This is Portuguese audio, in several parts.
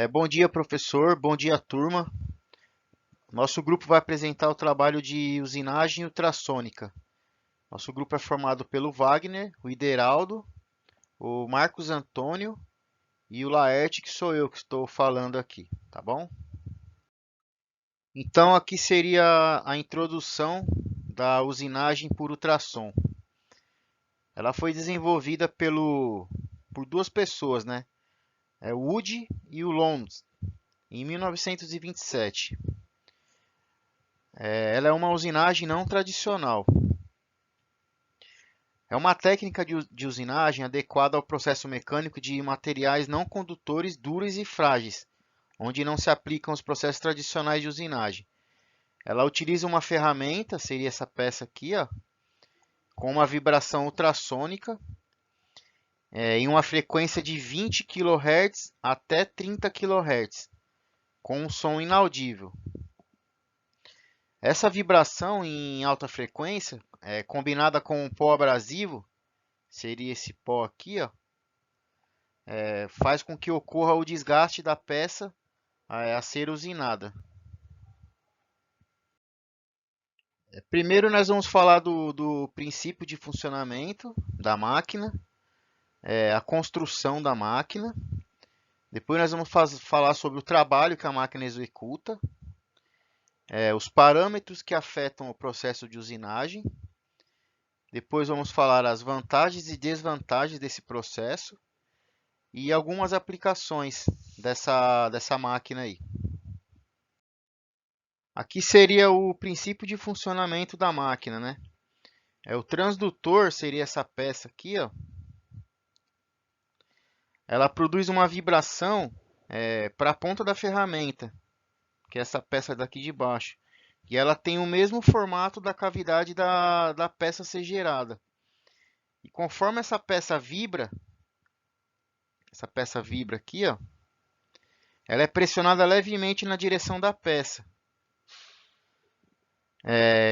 Bom dia, professor. Bom dia, turma. Nosso grupo vai apresentar o trabalho de usinagem ultrassônica. Nosso grupo é formado pelo Wagner, o Ideraldo, o Marcos Antônio e o Laerte, que sou eu que estou falando aqui, tá bom? Então, aqui seria a introdução da usinagem por ultrassom. Ela foi desenvolvida por duas pessoas, né? O Wood e o Lons, em 1927. Ela é uma usinagem não tradicional. É uma técnica de usinagem adequada ao processo mecânico de materiais não condutores duros e frágeis, onde não se aplicam os processos tradicionais de usinagem. Ela utiliza uma ferramenta, seria essa peça aqui, ó, com uma vibração ultrassônica, em uma frequência de 20 kHz até 30 kHz, com um som inaudível. Essa vibração em alta frequência, combinada com um pó abrasivo, seria esse pó aqui, ó, faz com que ocorra o desgaste da peça a ser usinada. Primeiro nós vamos falar do princípio de funcionamento da máquina, a construção da máquina. Depois nós vamos falar sobre o trabalho que a máquina executa, os parâmetros que afetam o processo de usinagem. Depois vamos falar as vantagens e desvantagens desse processo e algumas aplicações dessa máquina aí. Aqui seria o princípio de funcionamento da máquina, né? O transdutor seria essa peça aqui, ó. Ela produz uma vibração para a ponta da ferramenta, que é essa peça daqui de baixo. E ela tem o mesmo formato da cavidade da peça ser gerada. E conforme essa peça vibra aqui, ó, ela é pressionada levemente na direção da peça.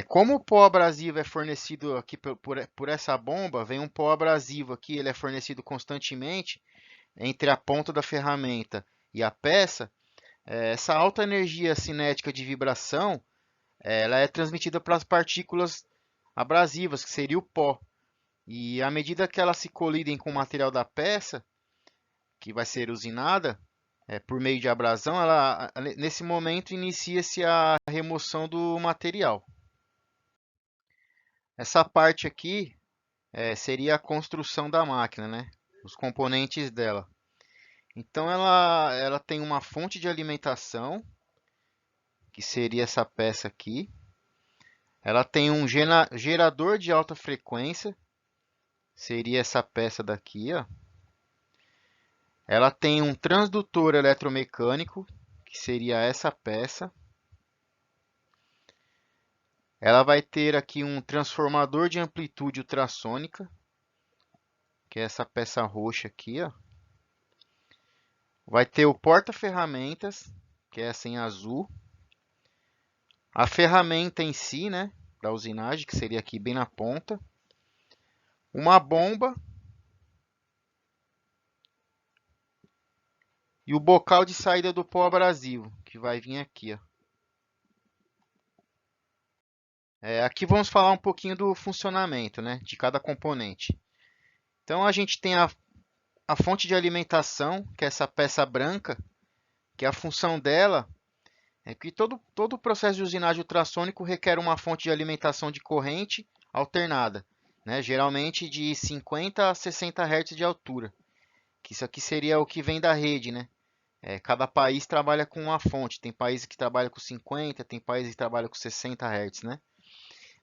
Como o pó abrasivo é fornecido aqui por essa bomba, vem um pó abrasivo aqui, ele é fornecido constantemente entre a ponta da ferramenta e a peça. Essa alta energia cinética de vibração, ela é transmitida para as partículas abrasivas, que seria o pó. E à medida que elas se colidem com o material da peça, que vai ser usinada, por meio de abrasão, nesse momento inicia-se a remoção do material. Essa parte aqui seria a construção da máquina, né? Os componentes dela. Então ela tem uma fonte de alimentação, que seria essa peça aqui. Ela tem um gerador de alta frequência, seria essa peça daqui, ó. Ela tem um transdutor eletromecânico, que seria essa peça. Ela vai ter aqui um transformador de amplitude ultrassônica, que é essa peça roxa aqui, ó. Vai ter o porta-ferramentas, que é essa em azul. A ferramenta em si, né, da usinagem, que seria aqui bem na ponta. Uma bomba e o bocal de saída do pó abrasivo, que vai vir aqui, ó. Aqui vamos falar um pouquinho do funcionamento, né, de cada componente. Então a gente tem a fonte de alimentação, que é essa peça branca, que a função dela é que todo o processo de usinagem ultrassônico requer uma fonte de alimentação de corrente alternada, né, geralmente de 50 a 60 Hz de altura, que isso aqui seria o que vem da rede, né? Cada país trabalha com uma fonte, tem países que trabalham com 50, tem países que trabalham com 60 Hz, né?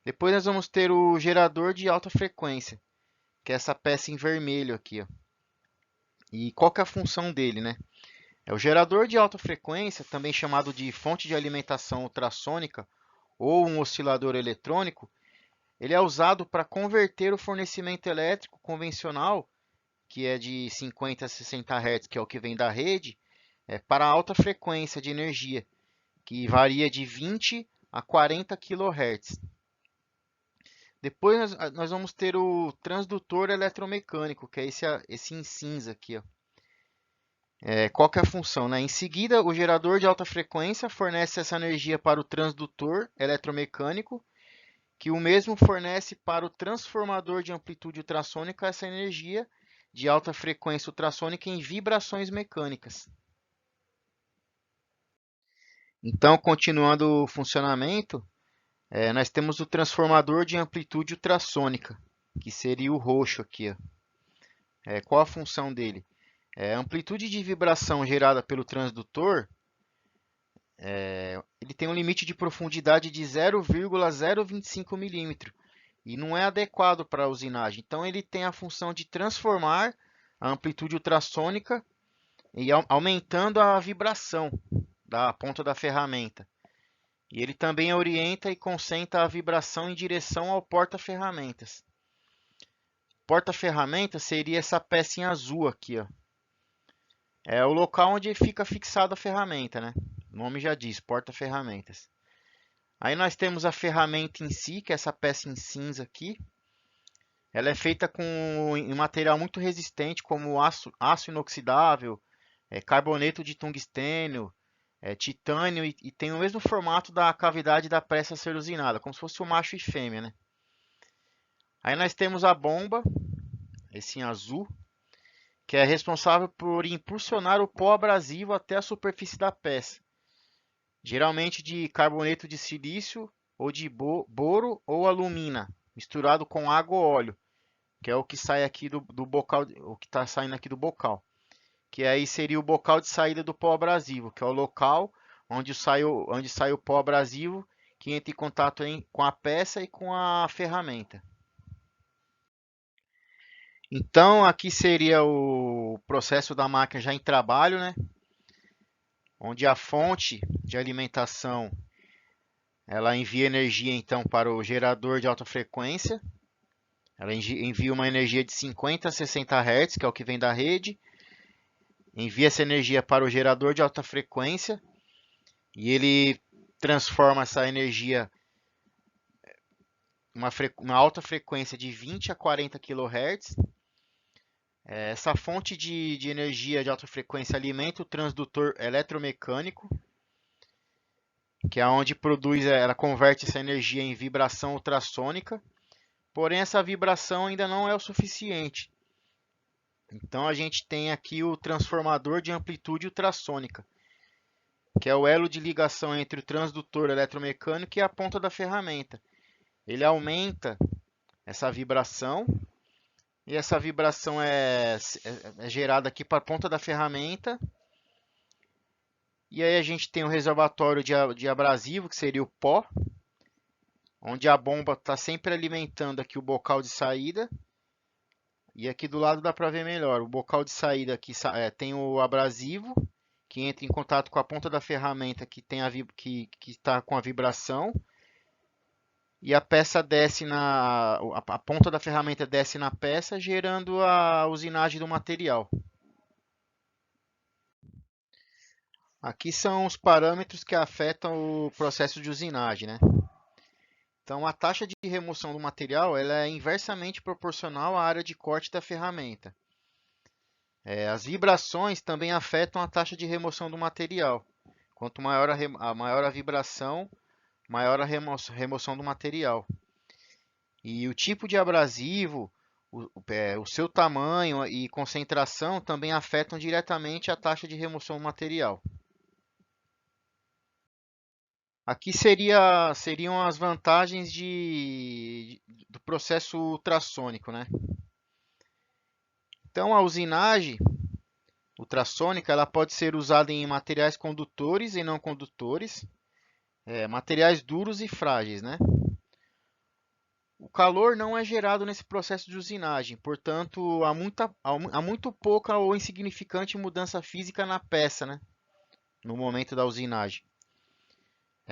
Depois nós vamos ter o gerador de alta frequência, que é essa peça em vermelho aqui, ó. E qual que é a função dele, né? O gerador de alta frequência, também chamado de fonte de alimentação ultrassônica ou um oscilador eletrônico, ele é usado para converter o fornecimento elétrico convencional, que é de 50 a 60 Hz, que é o que vem da rede, para alta frequência de energia, que varia de 20 a 40 kHz. Depois nós vamos ter o transdutor eletromecânico, que é esse em cinza aqui, ó. Qual que é a função, né? Em seguida, o gerador de alta frequência fornece essa energia para o transdutor eletromecânico, que o mesmo fornece para o transformador de amplitude ultrassônica essa energia de alta frequência ultrassônica em vibrações mecânicas. Então, continuando o funcionamento, nós temos o transformador de amplitude ultrassônica, que seria o roxo aqui, ó. Qual a função dele? A amplitude de vibração gerada pelo transdutor, ele tem um limite de profundidade de 0,025 milímetros e não é adequado para a usinagem. Então ele tem a função de transformar a amplitude ultrassônica e aumentando a vibração da ponta da ferramenta. E ele também orienta e concentra a vibração em direção ao porta-ferramentas. Porta-ferramentas seria essa pecinha azul aqui, ó. É o local onde fica fixada a ferramenta, né? O nome já diz, porta-ferramentas. Aí nós temos a ferramenta em si, que é essa peça em cinza aqui. Ela é feita com um material muito resistente, como aço inoxidável, carboneto de tungstênio, titânio e tem o mesmo formato da cavidade da peça a ser usinada, como se fosse o macho e fêmea, né? Aí nós temos a bomba, esse em azul, que é responsável por impulsionar o pó abrasivo até a superfície da peça, geralmente de carboneto de silício ou de boro ou alumina, misturado com água ou óleo, que é o que sai aqui do bocal, o que está saindo aqui do bocal, que aí seria o bocal de saída do pó abrasivo, que é o local onde sai o pó abrasivo que entra em contato com a peça e com a ferramenta. Então, aqui seria o processo da máquina já em trabalho, né? Onde a fonte de alimentação ela envia energia então para o gerador de alta frequência. Ela envia uma energia de 50 a 60 Hz, que é o que vem da rede. Envia essa energia para o gerador de alta frequência e ele transforma essa energia em uma alta frequência de 20 a 40 kHz. Essa fonte de energia de alta frequência alimenta o transdutor eletromecânico, que é onde ela converte essa energia em vibração ultrassônica. Porém, essa vibração ainda não é o suficiente. Então, a gente tem aqui o transformador de amplitude ultrassônica, que é o elo de ligação entre o transdutor eletromecânico e a ponta da ferramenta. Ele aumenta essa vibração e essa vibração é gerada aqui para a ponta da ferramenta. E aí a gente tem o reservatório de abrasivo, que seria o pó, onde a bomba está sempre alimentando aqui o bocal de saída. E aqui do lado dá para ver melhor. O bocal de saída aqui tem o abrasivo, que entra em contato com a ponta da ferramenta que está com a vibração. E a peça desce a ponta da ferramenta desce na peça, gerando a usinagem do material. Aqui são os parâmetros que afetam o processo de usinagem, né? Então, a taxa de remoção do material ela é inversamente proporcional à área de corte da ferramenta. As vibrações também afetam a taxa de remoção do material. Quanto maior a vibração, maior a remoção do material. E o tipo de abrasivo, o seu tamanho e concentração também afetam diretamente a taxa de remoção do material. Aqui seriam as vantagens do processo ultrassônico, né? Então, a usinagem ultrassônica ela pode ser usada em materiais condutores e não condutores, materiais duros e frágeis, né? O calor não é gerado nesse processo de usinagem, portanto, há muito pouca ou insignificante mudança física na peça, né? No momento da usinagem.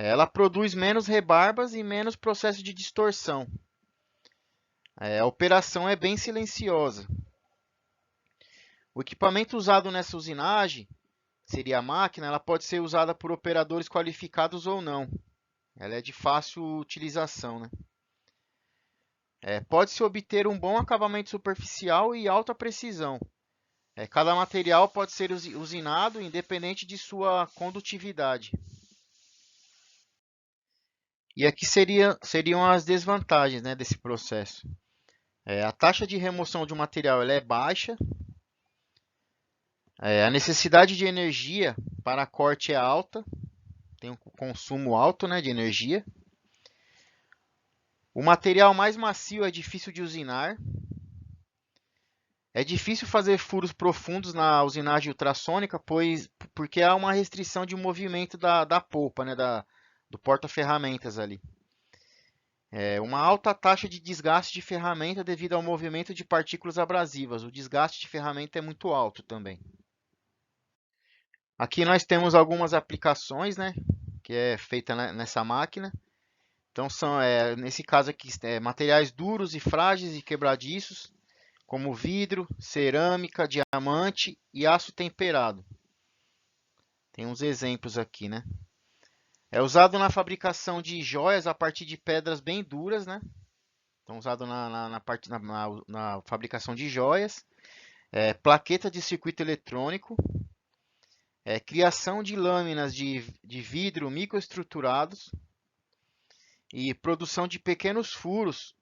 Ela produz menos rebarbas e menos processo de distorção. A operação é bem silenciosa. O equipamento usado nessa usinagem, seria a máquina, ela pode ser usada por operadores qualificados ou não. Ela é de fácil utilização, né? Pode-se obter um bom acabamento superficial e alta precisão. Cada material pode ser usinado independente de sua condutividade. E aqui seriam as desvantagens, né, desse processo. A taxa de remoção de um material ela é baixa, a necessidade de energia para corte é alta, tem um consumo alto, né, de energia. O material mais macio é difícil de usinar. É difícil fazer furos profundos na usinagem ultrassônica, porque há uma restrição de movimento da polpa, né, do porta-ferramentas ali. Uma alta taxa de desgaste de ferramenta devido ao movimento de partículas abrasivas. O desgaste de ferramenta é muito alto também. Aqui nós temos algumas aplicações, né, que é feita nessa máquina. Então nesse caso aqui, materiais duros e frágeis e quebradiços, como vidro, cerâmica, diamante e aço temperado. Tem uns exemplos aqui, né? É usado na fabricação de joias a partir de pedras bem duras, né? Então, usado na fabricação de joias. Plaqueta de circuito eletrônico. Criação de lâminas de vidro microestruturados. E produção de pequenos furos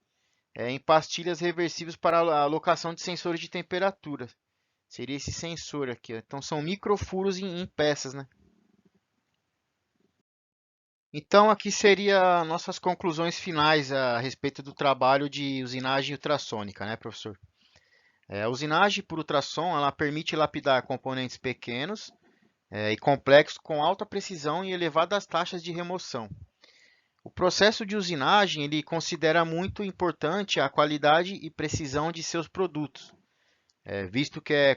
em pastilhas reversíveis para a alocação de sensores de temperatura. Seria esse sensor aqui. Então, são microfuros em peças, né? Então, aqui seria nossas conclusões finais a respeito do trabalho de usinagem ultrassônica, né, professor? A usinagem por ultrassom, ela permite lapidar componentes pequenos e complexos com alta precisão e elevadas taxas de remoção. O processo de usinagem, ele considera muito importante a qualidade e precisão de seus produtos, visto que é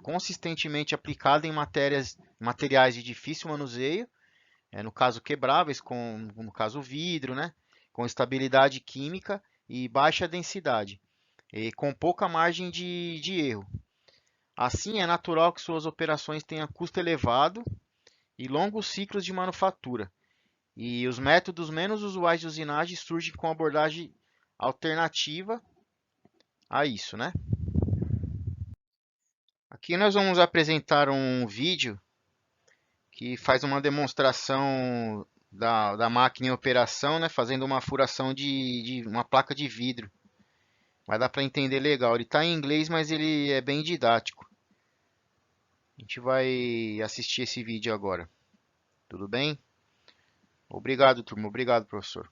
consistentemente aplicado em materiais de difícil manuseio, no caso quebráveis, no caso vidro, né? Com estabilidade química e baixa densidade, e com pouca margem de erro. Assim, é natural que suas operações tenham custo elevado e longos ciclos de manufatura. E os métodos menos usuais de usinagem surgem com abordagem alternativa a isso, né? Aqui nós vamos apresentar um vídeo que faz uma demonstração da máquina em operação, né, fazendo uma furação de uma placa de vidro. Vai dar para entender legal. Ele está em inglês, mas ele é bem didático. A gente vai assistir esse vídeo agora. Tudo bem? Obrigado, turma. Obrigado, professor.